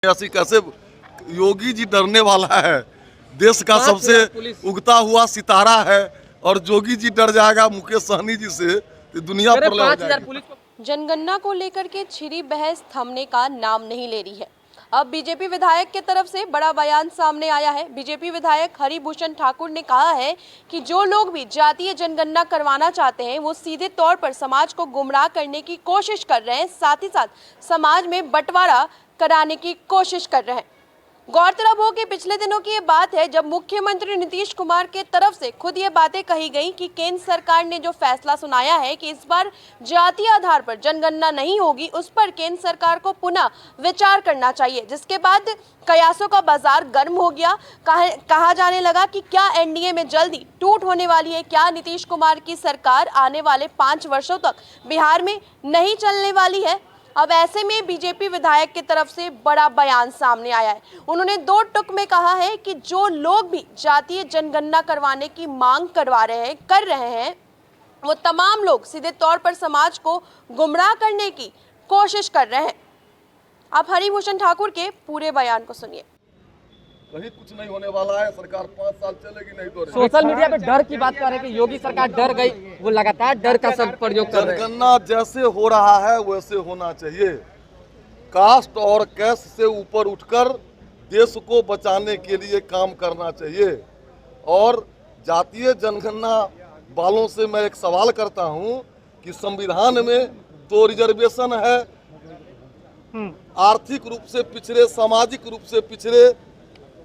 ऐसी कैसे योगी जी डरने वाला है। देश का सबसे उगता हुआ सितारा है और जोगी जी डर जाएगा मुकेश सहनी जी से तो दुनिया पर हो जाएगी। जनगणना को लेकर के छिड़ी बहस थमने का नाम नहीं ले रही है। अब बीजेपी विधायक की तरफ से बड़ा बयान सामने आया है। बीजेपी विधायक हरिभूषण ठाकुर ने कहा है कि जो लोग भी जातीय जनगणना करवाना चाहते हैं वो सीधे तौर पर समाज को गुमराह करने की कोशिश कर रहे हैं, साथ ही साथ समाज में बंटवारा कराने की कोशिश कर रहे हैं। गौरतलब हो कि पिछले दिनों की ये बात है जब मुख्यमंत्री नीतीश कुमार के तरफ से खुद ये बातें कही गई कि केंद्र सरकार ने जो फैसला सुनाया है कि इस बार जातीय आधार पर जनगणना नहीं होगी, उस पर केंद्र सरकार को पुनः विचार करना चाहिए। जिसके बाद कयासों का बाजार गर्म हो गया। कहा जाने लगा कि क्या एनडीए में जल्दी टूट होने वाली है, क्या नीतीश कुमार की सरकार आने वाले 5 वर्षों तक बिहार में नहीं चलने वाली है। अब ऐसे में बीजेपी विधायक की तरफ से बड़ा बयान सामने आया है। उन्होंने 2 टुक में कहा है कि जो लोग भी जातीय जनगणना करवाने की मांग कर रहे हैं वो तमाम लोग सीधे तौर पर समाज को गुमराह करने की कोशिश कर रहे हैं। आप हरिभूषण ठाकुर के पूरे बयान को सुनिए। कहीं कुछ नहीं होने वाला है, सरकार 5 साल चलेगी नहीं तो। सोशल मीडिया पे डर की बात कर रहे हैं कि योगी सरकार डर गई, वो लगातार डर का सब प्रयोग कर रहे हैं। जनगणना जैसे हो रहा है वैसे होना चाहिए। कास्ट और कैस्ट से ऊपर उठकर देश को बचाने के लिए काम करना चाहिए। और जातीय जनगणना वालों से मैं एक सवाल करता हूं कि संविधान में तो रिजर्वेशन है, आर्थिक रूप से पिछड़े, सामाजिक रूप से पिछड़े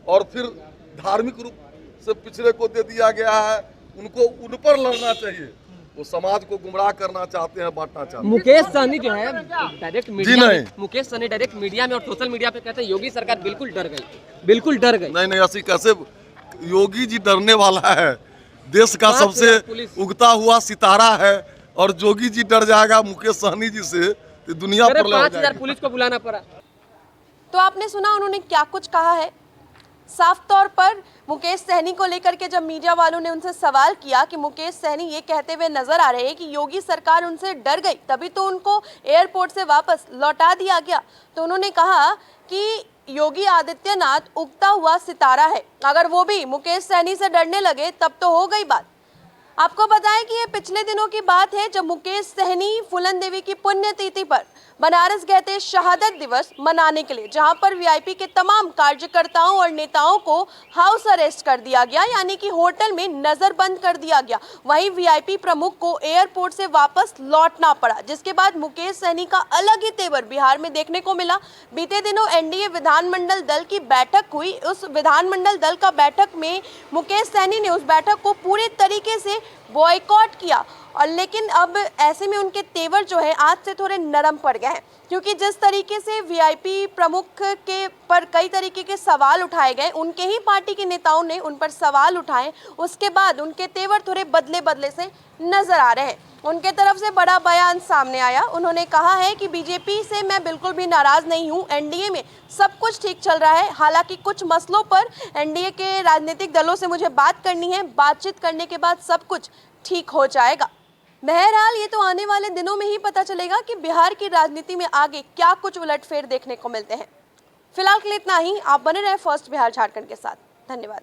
और फिर धार्मिक रूप से पिछड़े को दे दिया गया है। उनको उन पर लड़ना चाहिए। वो समाज को गुमराह करना चाहते हैं, बांटना चाहते हैं। मुकेश सहनी जो है डायरेक्ट मीडिया में, मुकेश सहनी डायरेक्ट मीडिया में और सोशल मीडिया पे कहते हैं योगी सरकार बिल्कुल डर गई, बिल्कुल डर गई। नहीं, ऐसी कैसे योगी जी डरने वाला है। देश का सबसे उगता हुआ सितारा है और जोगी जी डर जाएगा मुकेश सहनी जी से तो दुनिया पर 5000 पुलिस को बुलाना पड़ा। तो आपने सुना उन्होंने क्या कुछ कहा है। साफ तौर पर मुकेश सहनी को लेकर के जब मीडिया वालों ने उनसे सवाल किया कि मुकेश सहनी ये कहते हुए नजर आ रहे हैं कि योगी सरकार उनसे डर गई तभी तो उनको एयरपोर्ट से वापस लौटा दिया गया, तो उन्होंने कहा कि योगी आदित्यनाथ उगता हुआ सितारा है, अगर वो भी मुकेश सहनी से डरने लगे तब तो हो गई बात। आपको बताएं कि ये पिछले दिनों की बात है जब मुकेश सहनी फूलन देवी की पुण्यतिथि पर बनारस गए थे शहादत दिवस मनाने के लिए, जहां पर वीआईपी के तमाम कार्यकर्ताओं और नेताओं को हाउस अरेस्ट कर दिया गया, यानी कि होटल में नजरबंद कर दिया गया। वहीं वीआईपी प्रमुख को एयरपोर्ट से वापस लौटना पड़ा, जिसके बाद मुकेश सहनी का अलग ही तेवर बिहार में देखने को मिला। बीते दिनों एनडीए विधानमंडल दल की बैठक हुई। उस विधानमंडल दल का बैठक में मुकेश सहनी ने उस बैठक को पूरे तरीके से बॉयकॉट किया, और लेकिन अब ऐसे में उनके तेवर जो है आज से थोड़े नरम पड़ गए हैं, क्योंकि जिस तरीके से वीआईपी प्रमुख के पर कई तरीके के सवाल उठाए गए, उनके ही पार्टी के नेताओं ने उन पर सवाल उठाए, उसके बाद उनके तेवर थोड़े बदले से नजर आ रहे हैं। उनके तरफ से बड़ा बयान सामने आया। उन्होंने कहा है कि बीजेपी से मैं बिल्कुल भी नाराज नहीं हूं, एनडीए में सब कुछ ठीक चल रहा है। हालांकि कुछ मसलों पर एनडीए के राजनीतिक दलों से मुझे बात करनी है, बातचीत करने के बाद सब कुछ ठीक हो जाएगा। बहरहाल ये तो आने वाले दिनों में ही पता चलेगा कि बिहार की राजनीति में आगे क्या कुछ उलटफेर देखने को मिलते हैं। फिलहाल के लिए इतना ही। आप बने रहे फर्स्ट बिहार झारखंड के साथ। धन्यवाद।